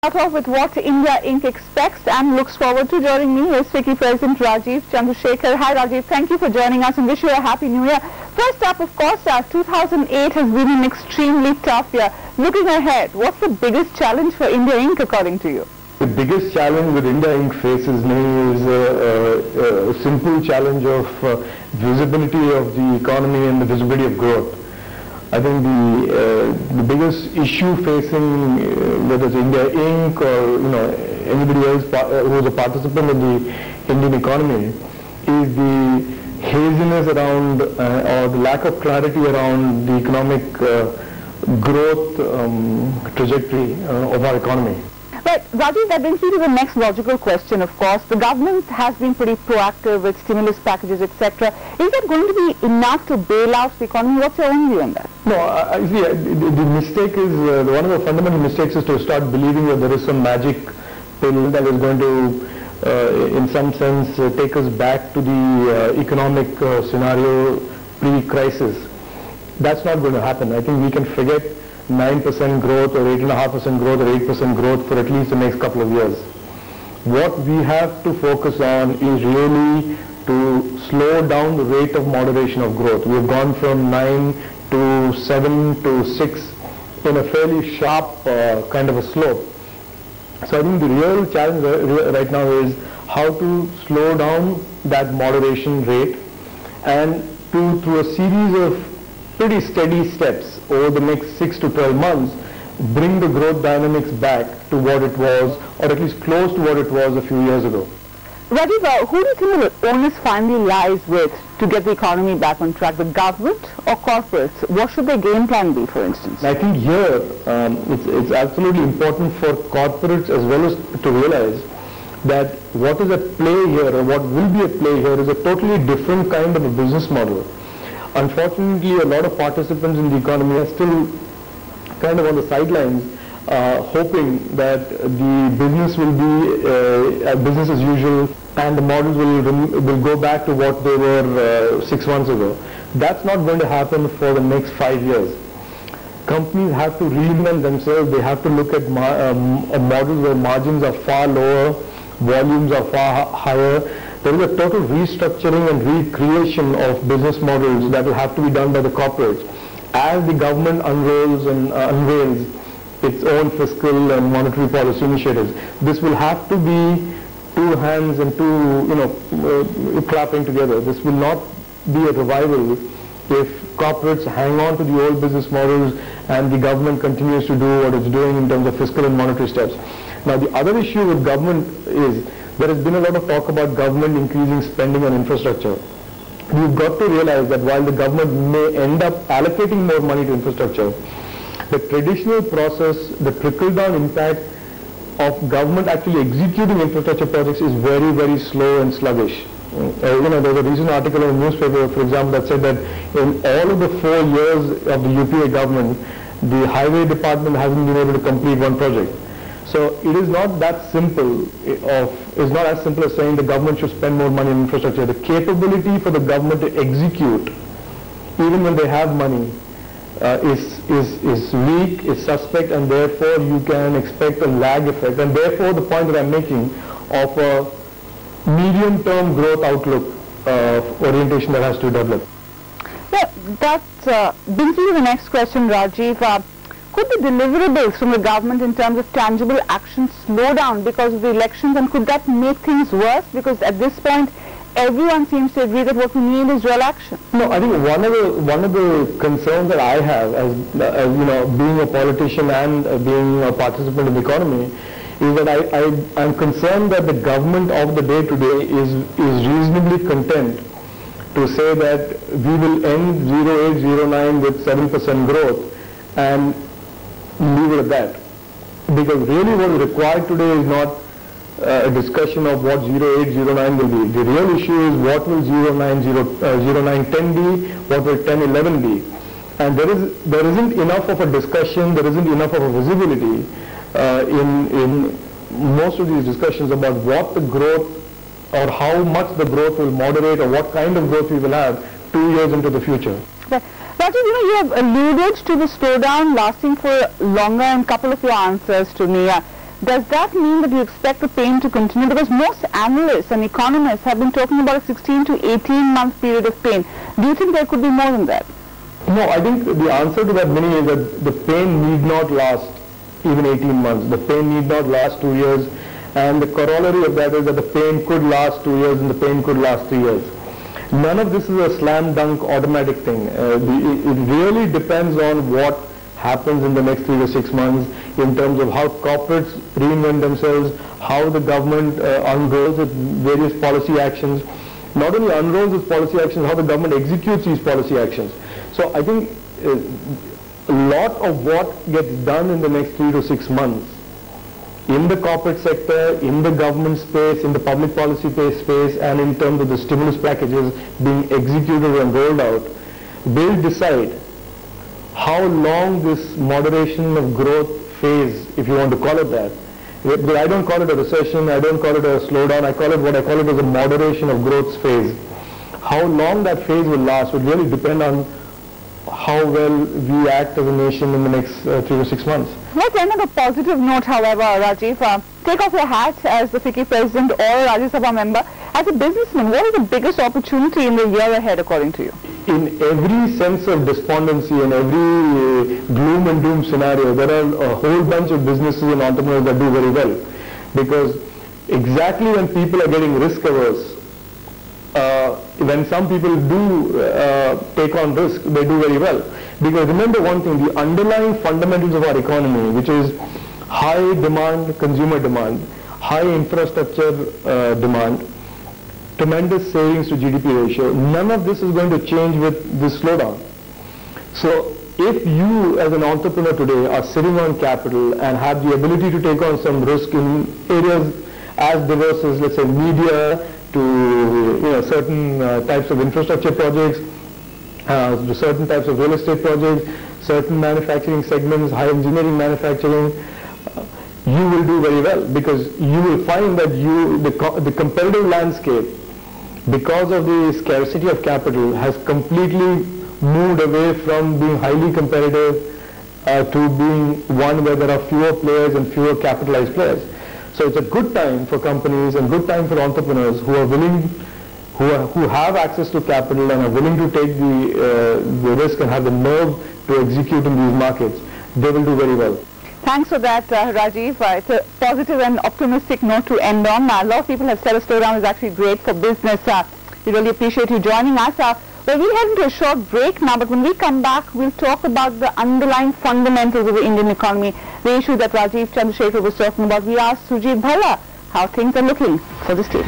Start off with what India Inc. expects and looks forward to. Joining me is FICCI President Rajiv Chandrasekhar. Hi Rajiv, thank you for joining us and wish you a happy new year. First up, of course, 2008 has been an extremely tough year. Looking ahead, what's the biggest challenge for India Inc. according to you? The biggest challenge that India Inc. faces now is a simple challenge of visibility of the economy and the visibility of growth. I think the biggest issue facing whether it's India Inc. or anybody else who is a participant in the Indian economy is the haziness around or the lack of clarity around the economic growth trajectory of our economy. Right, Rajiv, that brings me to the next logical question, of course. The government has been pretty proactive with stimulus packages, etc. Is that going to be enough to bail out the economy? What's your own view on that? No, I see, the mistake is, one of the fundamental mistakes is to start believing that there is some magic pill that is going to, in some sense, take us back to the economic scenario pre-crisis. That's not going to happen. I think we can forget 9% growth or 8.5% growth or 8% growth for at least the next couple of years. What we have to focus on is really to slow down the rate of moderation of growth. We have gone from 9 to 7 to 6 in a fairly sharp kind of a slope. So I think the real challenge right now is how to slow down that moderation rate and through a series of pretty steady steps over the next 6 to 12 months, bring the growth dynamics back to what it was, or at least close to what it was a few years ago. Rajiv, who do you think the onus finally lies with to get the economy back on track, the government or corporates? What should their game plan be, for instance? I think here it's absolutely important for corporates as well as to realize that what is at play here, or what will be at play here, is a totally different kind of a business model. Unfortunately, a lot of participants in the economy are still kind of on the sidelines, hoping that the business will be business as usual and the models will go back to what they were 6 months ago. That's not going to happen for the next 5 years. Companies have to reinvent themselves. They have to look at models where margins are far lower, volumes are far higher. There is a total restructuring and recreation of business models that will have to be done by the corporates as the government unrolls and unveils its own fiscal and monetary policy initiatives. This will have to be two hands and two, clapping together. This will not be a revival if corporates hang on to the old business models and the government continues to do what it's doing in terms of fiscal and monetary steps. Now, the other issue with government is there has been a lot of talk about government increasing spending on infrastructure. You've got to realize that while the government may end up allocating more money to infrastructure, the traditional process, the trickle-down impact of government actually executing infrastructure projects is very, very slow and sluggish. There was a recent article in the newspaper, for example, that said that in all of the 4 years of the UTVi government, the highway department hasn't been able to complete one project. So it is not that simple. It's not as simple as saying the government should spend more money on infrastructure. The capability for the government to execute, even when they have money, is weak, is suspect, and therefore you can expect a lag effect. And therefore, the point that I'm making of a medium-term growth outlook orientation that has to develop. Yeah, that brings me to the next question, Rajiv. Could the deliverables from the government in terms of tangible action slow down because of the elections, and could that make things worse? Because at this point, everyone seems to agree that what we need is real action. No, I think one of the concerns that I have as being a politician and being a participant in the economy is that I'm concerned that the government of the day today is reasonably content to say that we will end 08, 09 with 7% growth and leave it at that. Because really what is required today is not a discussion of what 08, 09 will be. The real issue is what will 09, 10 be, what will 10, 11 be. And there isn't enough of a discussion, there isn't enough of a visibility in most of these discussions about what the growth or how much the growth will moderate or what kind of growth we will have 2 years into the future. Rajiv, you have alluded to the slowdown lasting for longer in a couple of your answers to me. Does that mean that you expect the pain to continue? Because most analysts and economists have been talking about a 16 to 18 month period of pain. Do you think there could be more than that? No, I think the answer to that, Mini, is that the pain need not last even 18 months. The pain need not last 2 years. And the corollary of that is that the pain could last 2 years and the pain could last 3 years. None of this is a slam dunk automatic thing. It really depends on what happens in the next 3 to 6 months in terms of how corporates reinvent themselves, how the government unrolls its various policy actions. Not only unrolls its policy actions, how the government executes these policy actions. So I think a lot of what gets done in the next 3 to 6 months in the corporate sector, in the government space, in the public policy space, and in terms of the stimulus packages being executed and rolled out, will decide how long this moderation of growth phase, if you want to call it that. But I don't call it a recession, I don't call it a slowdown, I call it as a moderation of growth phase. How long that phase will last will really depend on how well we act as a nation in the next 3 to 6 months. Let's end on a positive note, however, Rajiv. Take off your hat as the FICCI president or a Rajya Sabha member. As a businessman, what is the biggest opportunity in the year ahead, according to you? In every sense of despondency and every gloom and doom scenario, there are a whole bunch of businesses and entrepreneurs that do very well. Because exactly when people are getting risk averse, when some people do take on risk, they do very well. Because remember one thing, the underlying fundamentals of our economy, which is high demand, consumer demand, high infrastructure demand, tremendous savings to GDP ratio, none of this is going to change with this slowdown. So if you as an entrepreneur today are sitting on capital and have the ability to take on some risk in areas as diverse as, let's say, media, to certain types of infrastructure projects, to certain types of real estate projects, certain manufacturing segments, high engineering manufacturing, you will do very well, because you will find that the competitive landscape, because of the scarcity of capital, has completely moved away from being highly competitive to being one where there are fewer players and fewer capitalized players. So it's a good time for companies and good time for entrepreneurs who are willing, who have access to capital and are willing to take the risk and have the nerve to execute in these markets. They will do very well. Thanks for that, Rajiv. It's a positive and optimistic note to end on. A lot of people have said a slowdown is actually great for business. We really appreciate you joining us. Well, we'll head into a short break now, but when we come back, we'll talk about the underlying fundamentals of the Indian economy, the issue that Rajiv Chandrasekhar was talking about. We asked Sujit Bhalla how things are looking for the state.